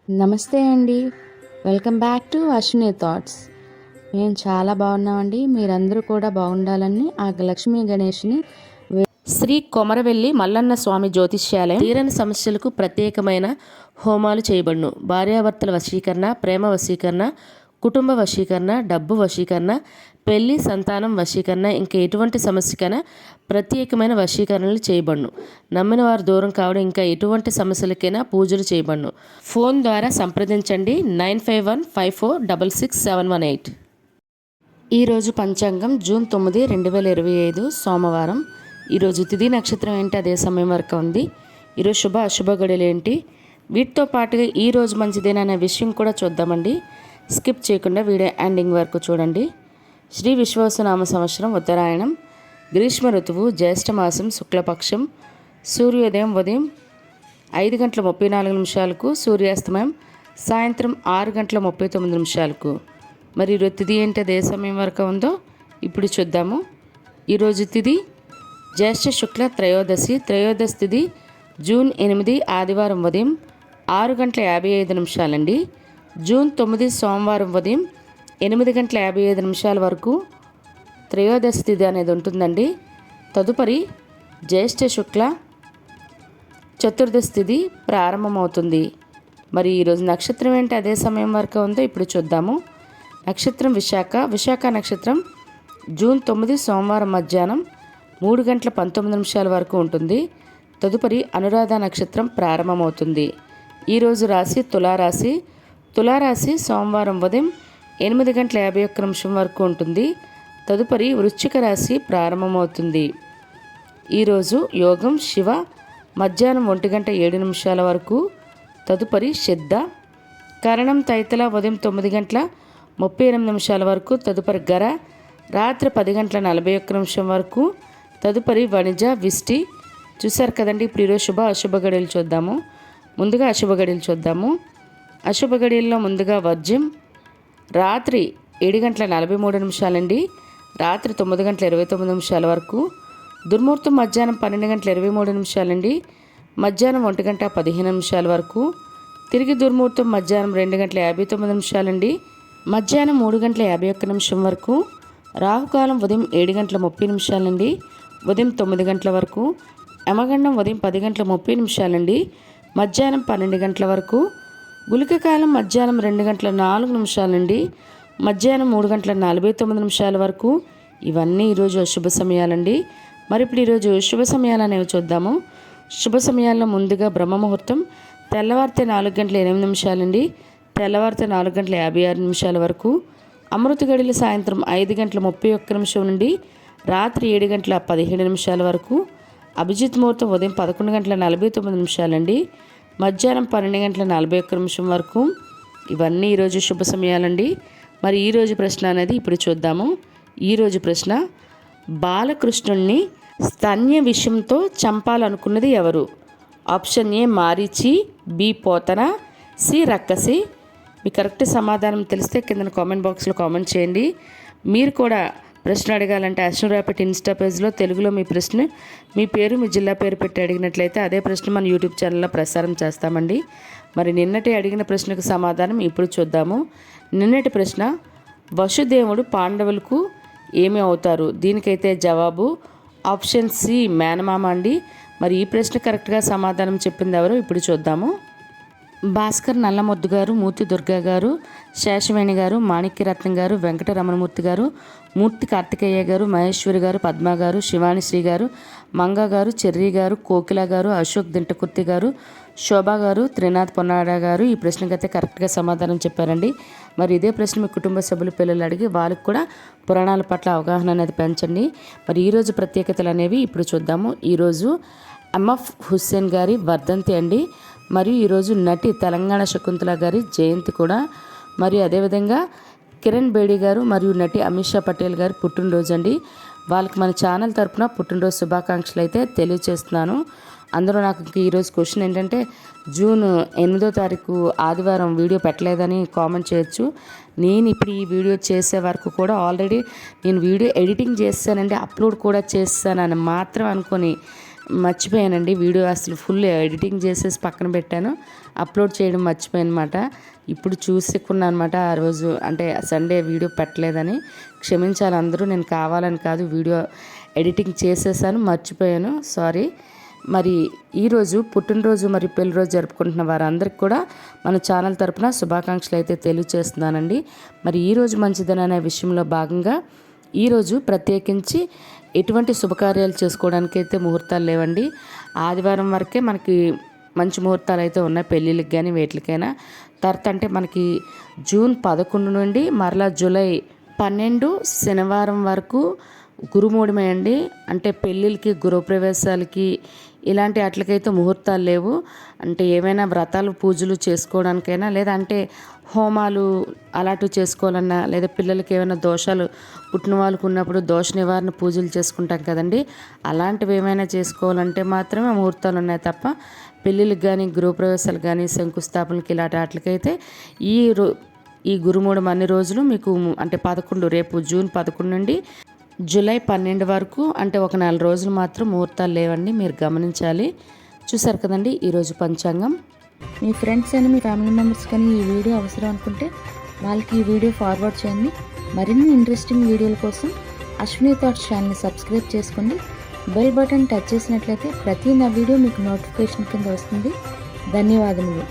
నమస్తే అండి. Welcome back to Ashwini thoughts. మేము చాలా బాగున్నామండి. మీరందరూ కూడా బాగుండాలని ఆ లక్ష్మీ గణేష్ని శ్రీ కొమరవెల్లి మల్లన్న స్వామి జ్యోతిష్యాలయం తీరని సమస్యలకు ప్రత్యేకమైన హోమాలు చేయబడును. భార్యాభర్తల వశీకరణ, ప్రేమ వశీకరణ, కుటుంబ వశీకరణ, డబ్బు వశీకరణ, పెళ్లి, సంతానం వశీకరణ, ఇంకా ఎటువంటి సమస్యకైనా ప్రత్యేకమైన వశీకరణలు చేయబడును. నమ్మిన వారు దూరం కావడం, ఇంకా ఎటువంటి సమస్యలకైనా పూజలు చేయబడును. ఫోన్ ద్వారా సంప్రదించండి 9515466718. ఈరోజు పంచాంగం జూన్ 9, 2025 సోమవారం. ఈరోజు తిథి నక్షత్రం ఏంటి, అదే సమయం వరకు ఉంది. ఈరోజు శుభ అశుభ గడులు ఏంటి, వీటితో పాటుగా ఈరోజు మంచిదేననే విషయం కూడా చూద్దామండి. స్కిప్ చేయకుండా వీడియో ఎండింగ్ వరకు చూడండి. శ్రీ విశ్వావసునామ సంవత్సరం ఉత్తరాయణం, గ్రీష్మ ఋతువు, జ్యేష్ఠమాసం, శుక్లపక్షం, సూర్యోదయం ఉదయం 5:34 సూర్యాస్తమయం సాయంత్రం 6:39. మరి ఈరోజు తిథి ఏంటి, అదే సమయం వరకు ఉందో ఇప్పుడు చూద్దాము. ఈరోజు తిథి జ్యేష్ఠ శుక్ల త్రయోదశి. త్రయోదశి తిథి జూన్ 8 ఆదివారం ఉదయం 6:55 అండి. జూన్ 9 సోమవారం ఉదయం 8:55 వరకు త్రయోదశి తిథి అనేది ఉంటుందండి. తదుపరి జ్యేష్ఠ శుక్ల చతుర్దశి తిథి ప్రారంభమవుతుంది. మరి ఈరోజు నక్షత్రం ఏంటి, అదే సమయం వరకు ఉందో ఇప్పుడు చూద్దాము. నక్షత్రం విశాఖ. విశాఖ నక్షత్రం జూన్ 9 సోమవారం మధ్యాహ్నం 3:19 వరకు ఉంటుంది. తదుపరి అనురాధ నక్షత్రం ప్రారంభమవుతుంది. ఈరోజు రాశి తులారాశి. తులారాశి సోమవారం ఉదయం 8:51 వరకు ఉంటుంది. తదుపరి వృశ్చిక రాశి ప్రారంభమవుతుంది. ఈరోజు యోగం శివ మధ్యాహ్నం 1:07 వరకు. తదుపరి సిద్ధ కరణం తైతల ఉదయం 9:38 వరకు. తదుపరి గర రాత్రి 10:41 వరకు. తదుపరి వణిజ విష్టి. చూశారు కదండి. ఇప్పుడు ఈరోజు శుభ అశుభ గడియలు చూద్దాము. ముందుగా అశుభ గడియలు చూద్దాము. అశుభ గడియల్లో ముందుగా వర్జ్యం రాత్రి 7:43 అండి. రాత్రి 9:29 వరకు. దుర్ముహూర్తం మధ్యాహ్నం 12:23 అండి. మధ్యాహ్నం 1:15 వరకు. తిరిగి దుర్ముహూర్తం మధ్యాహ్నం 2:59 అండి. మధ్యాహ్నం 3:51 వరకు. రాహుకాలం ఉదయం 7:30 అండి. ఉదయం 9 వరకు. యమగండం ఉదయం 10:30 అండి. మధ్యాహ్నం 12 వరకు. గుళిక కాలం మధ్యాహ్నం 2:04 అండి. మధ్యాహ్నం 3:49 వరకు. ఇవన్నీ ఈరోజు శుభ సమయాలండి. మరి ఇప్పుడు ఈరోజు శుభ సమయాలు అనేవి చూద్దాము. శుభ సమయాల్లో ముందుగా బ్రహ్మముహూర్తం తెల్లవారితే 4:08 అండి. తెల్లవారితే 4:56 వరకు. అమృత గడియలు సాయంత్రం 5:31 నుండి రాత్రి 7:17 వరకు. అభిజిత్ ముహూర్తం ఉదయం 11:49 అండి. మధ్యాహ్నం 12:41 వరకు. ఇవన్నీ ఈరోజు శుభ సమయాలండి. మరి ఈరోజు ప్రశ్న అనేది ఇప్పుడు చూద్దాము. ఈరోజు ప్రశ్న, బాలకృష్ణుణ్ణి స్తన్య విషంతో చంపాలనుకున్నది ఎవరు? Option A Marichi, B Pothana, C రక్కసి. మీ కరెక్ట్ సమాధానం తెలిస్తే కింద కామెంట్ బాక్స్లో కామెంట్ చేయండి. మీరు కూడా ప్రశ్న అడగాలంటే అశ్విని ర్యాపిడ్ ఇన్స్టా పేజ్లో తెలుగులో మీ ప్రశ్న, మీ పేరు, మీ జిల్లా పేరు పెట్టి అడిగినట్లయితే అదే ప్రశ్న మన యూట్యూబ్ ఛానల్లో ప్రసారం చేస్తామండి. మరి నిన్నటి అడిగిన ప్రశ్నకు సమాధానం ఇప్పుడు చూద్దాము. నిన్నటి ప్రశ్న, వసుదేవుడు పాండవులకు ఏమి అవుతారు? దీనికైతే జవాబు ఆప్షన్ సి మేనమామ అండి. మరి ఈ ప్రశ్న కరెక్ట్గా సమాధానం చెప్పింది ఎవరు ఇప్పుడు చూద్దాము. భాస్కర్ నల్లమొద్దు గారు, మూర్తి దుర్గా గారు, శేషవేణి గారు, మాణిక్యరత్నం గారు, వెంకటరమణమూర్తి గారు, మూర్తి కార్తికేయ గారు, మహేశ్వరి గారు, పద్మ గారు, శివానిశ్రీ గారు, మంగ గారు, చెర్రీ గారు, కోకిల గారు, అశోక్ దింటకుర్తి గారు, శోభా గారు, త్రినాథ్ పొన్నాడ గారు ఈ ప్రశ్నకైతే కరెక్ట్గా సమాధానం చెప్పారండి. మరి ఇదే ప్రశ్న మీ కుటుంబ సభ్యులు పిల్లలు అడిగి వాళ్ళకి కూడా పురాణాల పట్ల అవగాహన అనేది పెంచండి. మరి ఈరోజు ప్రత్యేకతలు అనేవి ఇప్పుడు చూద్దాము. ఈరోజు ఎంఎఫ్ హుస్సేన్ గారి వర్ధంతి అండి. మరియు ఈరోజు నటి తెలంగాణ శకుంతల గారి జయంతి కూడా. మరియు అదేవిధంగా కిరణ్ బేడి గారు మరియు నటి అమిషా పటేల్ గారి పుట్టినరోజు అండి. వాళ్ళకి మన ఛానల్ తరపున పుట్టినరోజు శుభాకాంక్షలు అయితే తెలియజేస్తున్నాను. అందులో నాకు ఈరోజు క్వశ్చన్ ఏంటంటే, జూన్ 8 ఆదివారం వీడియో పెట్టలేదని కామెంట్ చేయొచ్చు. నేను ఇప్పుడు ఈ వీడియో చేసే వరకు కూడా ఆల్రెడీ నేను వీడియో ఎడిటింగ్ చేస్తానండి, అప్లోడ్ కూడా చేస్తానని మాత్రం అనుకొని మర్చిపోయానండి. వీడియో అసలు ఫుల్ ఎడిటింగ్ చేసేసి పక్కన పెట్టాను. అప్లోడ్ చేయడం మర్చిపోయాను అనమాట. ఇప్పుడు చూసుకున్నాను అనమాట. ఆ రోజు అంటే సండే వీడియో పెట్టలేదని క్షమించాలి అందరూ. నేను కావాలని కాదు, వీడియో ఎడిటింగ్ చేసేసాను, మర్చిపోయాను, సారీ. మరి ఈరోజు పుట్టినరోజు మరి పెళ్లి రోజు జరుపుకుంటున్న వారందరికీ కూడా మన ఛానల్ తరపున శుభాకాంక్షలు అయితే తెలియచేస్తున్నానండి. మరి ఈరోజు మంచిదనే విషయంలో భాగంగా ఈరోజు ప్రత్యేకించి ఎటువంటి శుభకార్యాలు చేసుకోవడానికి అయితే ముహూర్తాలు లేవండి. ఆదివారం వరకే మనకి మంచి ముహూర్తాలు అయితే ఉన్నాయి, పెళ్ళిళ్ళకి కానీ వేటికైనా. తర్వాత అంటే మనకి జూన్ 11 నుండి మరలా జూలై 12 శనివారం వరకు గురుమూఢమే అండి. అంటే పెళ్ళిళ్ళకి, గృహప్రవేశాలకి ఇలాంటి వాటికైతే ముహూర్తాలు లేవు. అంటే ఏమైనా వ్రతాలు పూజలు చేసుకోవడానికైనా, లేదా అంటే హోమాలు అలాంటివి చేసుకోవాలన్నా, లేదా పిల్లలకి ఏమైనా దోషాలు పుట్టిన వాళ్ళకు ఉన్నప్పుడు దోష నివారణ పూజలు చేసుకుంటాం కదండి, అలాంటివి ఏమైనా చేసుకోవాలంటే మాత్రమే ముహూర్తాలు ఉన్నాయి తప్ప పెళ్ళిళ్ళకి కానీ, గృహప్రవేశాలు కానీ, శంకుస్థాపనకి ఇలాంటి వాటికైతే ఈ గురుమూఢం అన్ని రోజులు మీకు అంటే 11 రేపు జూన్ 11 నుండి జూలై 12 వరకు అంటే ఒక 4 రోజులు మాత్రం ముహూర్తాలు లేవండి, మీరు గమనించాలి. చూసారు కదండి ఈరోజు పంచాంగం. మీ ఫ్రెండ్స్ అని, మీ ఫ్యామిలీ మెంబర్స్ కానీ ఈ వీడియో అవసరం అనుకుంటే వాళ్ళకి ఈ వీడియో ఫార్వర్డ్ చేయండి. మరిన్ని ఇంట్రెస్టింగ్ వీడియోల కోసం అశ్విని థాట్స్ ఛానల్ని సబ్స్క్రైబ్ చేసుకోండి. బెల్ బటన్ టచ్ చేసినట్లయితే ప్రతి నా వీడియో మీకు నోటిఫికేషన్ కింద వస్తుంది. ధన్యవాదములు.